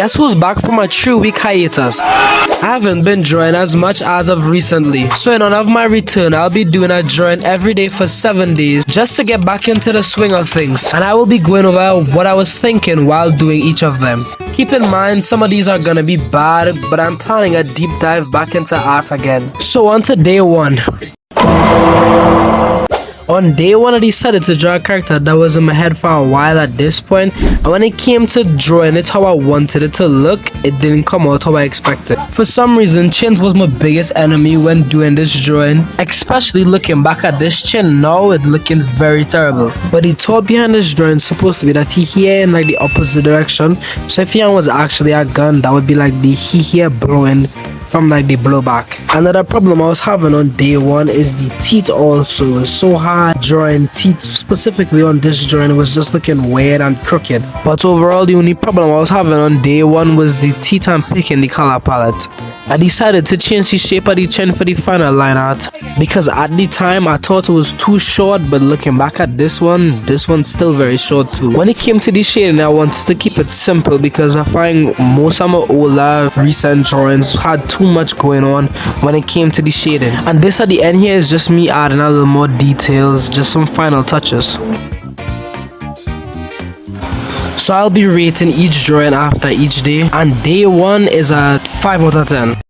Guess who's back from a 3-week hiatus? I haven't been drawing as much as of recently, so in honor of my return, I'll be doing a drawing every day for 7 days just to get back into the swing of things, and I will be going over what I was thinking while doing each of them. Keep in mind, some of these are gonna be bad, but I'm planning a deep dive back into art again. So on to day 1. On day 1, I decided to draw a character that was in my head for a while at this point, and when it came to drawing it how I wanted it to look, it didn't come out how I expected. For some reason, chins was my biggest enemy when doing this drawing, especially looking back at this chin now, it's looking very terrible. But the thought behind this drawing is supposed to be that he here in like the opposite direction, so if he was actually a gun, that would be like the he here blowing from like the blowback. Another problem I was having on day 1 is the teeth also. It was so hard drawing teeth, specifically on this drawing. It was just looking weird and crooked. But overall, the only problem I was having on day 1 was the teeth and picking the color palette. I decided to change the shape of the chin for the final line art because at the time I thought it was too short, but looking back at this one's still very short too. When it came to the shading, I wanted to keep it simple because I find most of my older recent drawings had too much going on when it came to the shading, and this at the end here is just me adding a little more details, just some final touches. So I'll be rating each drawing after each day, and day 1 is a 5 out of 10.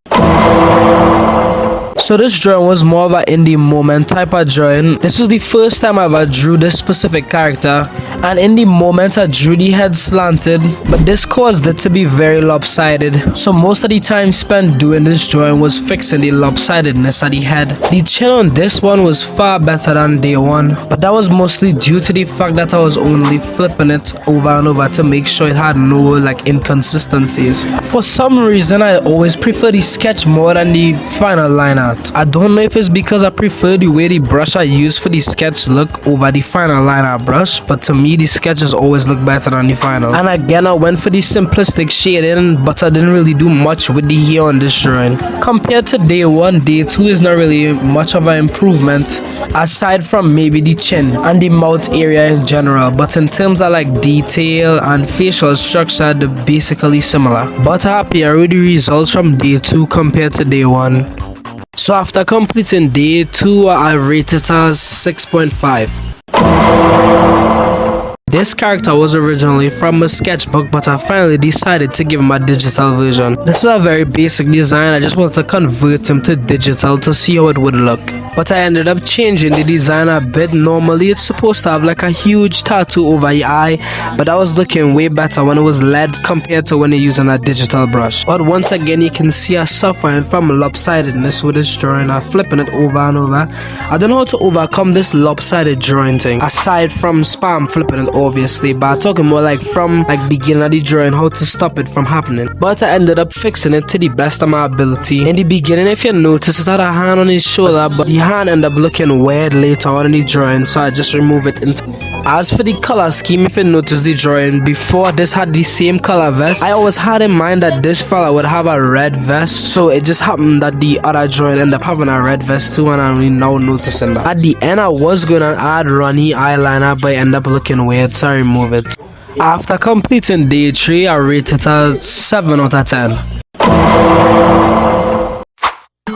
So this drawing was more of an in the moment type of drawing. This was the first time I ever drew this specific character, and in the moment I drew the head slanted, but this caused it to be very lopsided. So most of the time spent doing this drawing was fixing the lopsidedness of the head. The chin on this one was far better than day 1, but that was mostly due to the fact that I was only flipping it over and over to make sure it had no like inconsistencies. For some reason I always prefer the sketch more than the final line art. I don't know if it's because I prefer the way the brush I use for the sketch look over the final line art brush, but to me the sketches always look better than the final. And again, I went for the simplistic shading, but I didn't really do much with the hair on this drawing. Compared to day 1, day 2 is not really much of an improvement, aside from maybe the chin and the mouth area in general, but in terms of like detail and facial structure, they're basically similar. But I'm happier with the results from day 2 compared to day 1. So after completing day 2, I rate it as 6.5. This character was originally from a sketchbook, but I finally decided to give him a digital version. This is a very basic design, I just wanted to convert him to digital to see how it would look. But I ended up changing the design a bit. Normally it's supposed to have like a huge tattoo over your eye, but that was looking way better when it was LED compared to when you're using a digital brush. But once again, you can see us suffering from lopsidedness with this drawing. I'm flipping it over and over. I don't know how to overcome this lopsided drawing thing, aside from spam flipping it obviously, but I'm talking more like from like beginning of the drawing, how to stop it from happening. But I ended up fixing it to the best of my ability. In the beginning, if you notice, it had a hand on his shoulder, but the hand ended up looking weird later on in the drawing, so I just remove it. As for the color scheme, if you notice the drawing, before this had the same color vest, I always had in mind that this fella would have a red vest, so it just happened that the other drawing ended up having a red vest too, and I'm really now noticing that. At the end, I was going to add runny eyeliner, but it ended up looking weird, so I remove it. After completing day 3, I rate it as 7 out of 10.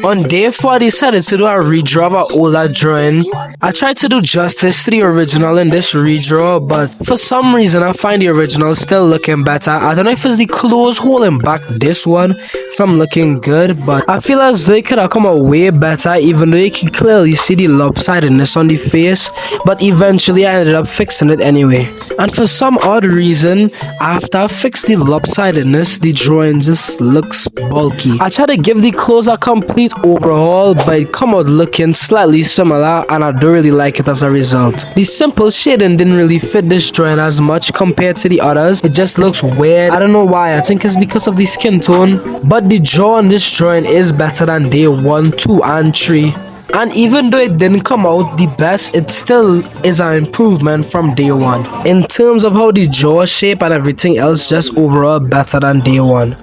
On day 4, I decided to do a redraw of an older drawing. I tried to do justice to the original in this redraw, but for some reason I find the original still looking better. I don't know if it's the clothes holding back this one from looking good, but I feel as though it could have come out way better, even though you can clearly see the lopsidedness on the face, but eventually I ended up fixing it anyway. And for some odd reason, after I fixed the lopsidedness, the drawing just looks bulky. I tried to give the clothes a complete overhaul, but it come out looking slightly similar, and I don't really like it as a result. The simple shading didn't really fit this drawing as much compared to the others. It just looks weird. I don't know why. I think it's because of the skin tone, but the draw on this drawing is better than day 1, 2 and 3. And even though it didn't come out the best, it still is an improvement from day 1. In terms of how the jaw shape and everything else, just overall better than day 1.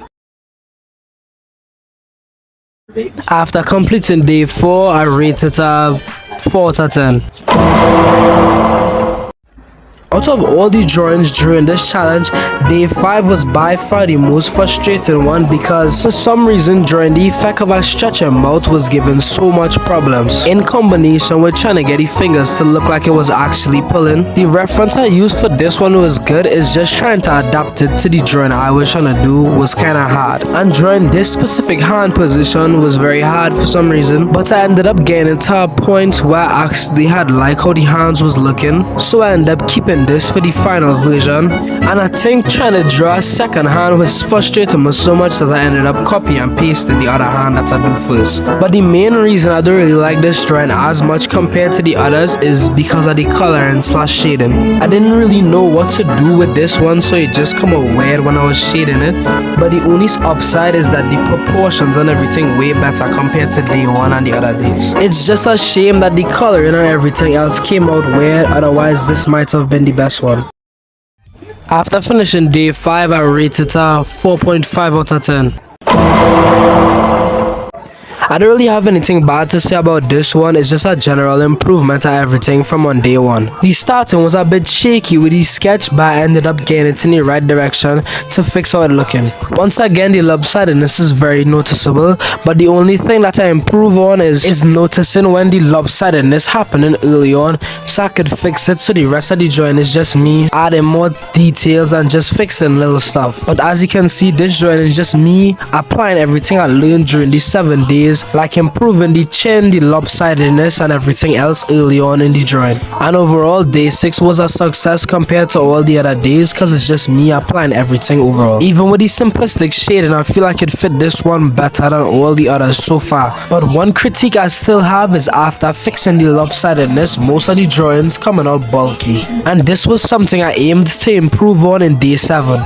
After completing day 4, I rate it a 4 out of 10. Out of all the drawings during this challenge, day 5 was by far the most frustrating one because for some reason drawing the effect of a stretching mouth was giving so much problems. In combination with trying to get the fingers to look like it was actually pulling. The reference I used for this one was good, it's just trying to adapt it to the drawing I was trying to do was kinda hard. And drawing this specific hand position was very hard for some reason, but I ended up getting to a point where I actually had like how the hands was looking, so I ended up keeping this for the final version. And I think trying to draw a second hand was frustrating me so much that I ended up copying and pasting the other hand that I do first. But the main reason I don't really like this drawing as much compared to the others is because of the coloring / shading. I didn't really know what to do with this one, so it just come out weird when I was shading it. But the only upside is that the proportions and everything way better compared to day 1 and the other days. It's just a shame that the coloring and everything else came out weird, otherwise this might have been the best one. After finishing day 5, I rated it a 4.5 out of 10. I don't really have anything bad to say about this one, it's just a general improvement of everything from on day 1. The starting was a bit shaky with the sketch, but I ended up getting it in the right direction to fix how it's looking. Once again, the lopsidedness is very noticeable, but the only thing that I improve on is noticing when the lopsidedness happening early on, so I could fix it. So the rest of the drawing is just me adding more details and just fixing little stuff. But as you can see, this drawing is just me applying everything I learned during these 7 days, like improving the chin, the lopsidedness and everything else early on in the drawing. And overall, day 6 was a success compared to all the other days because it's just me applying everything overall. Even with the simplistic shading, I feel like it fit this one better than all the others so far. But one critique I still have is after fixing the lopsidedness, most of the drawings coming out bulky. And this was something I aimed to improve on in day 7.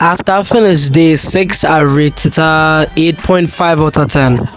After I finished day 6, I rated it a 8.5 out of 10.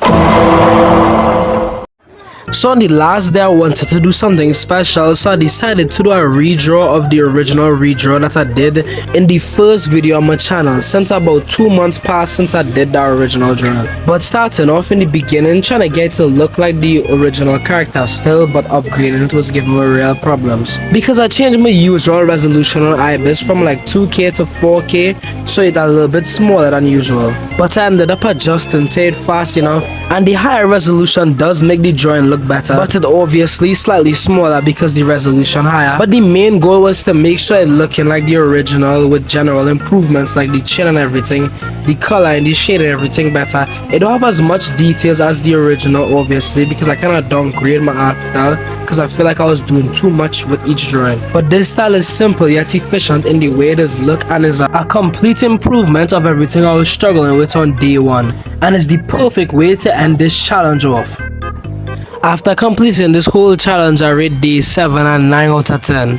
So on the last day I wanted to do something special, so I decided to do a redraw of the original redraw that I did in the first video on my channel, since about 2 months passed since I did the original drawing. But starting off in the beginning, trying to get it to look like the original character still, but upgrading it was giving me real problems. Because I changed my usual resolution on IBIS from like 2K to 4K, so it's a little bit smaller than usual. But I ended up adjusting to it fast enough, and the higher resolution does make the drawing look better, but it obviously slightly smaller because the resolution higher. But the main goal was to make sure it looking like the original with general improvements like the chin and everything, the color and the shade and everything better. It don't have as much details as the original obviously because I kind of downgrade my art style because I feel like I was doing too much with each drawing. But this style is simple yet efficient in the way it does look, and is a complete improvement of everything I was struggling with on day 1, and is the perfect way to end this challenge off. After completing this whole challenge, I rate day 7 and 9 out of 10.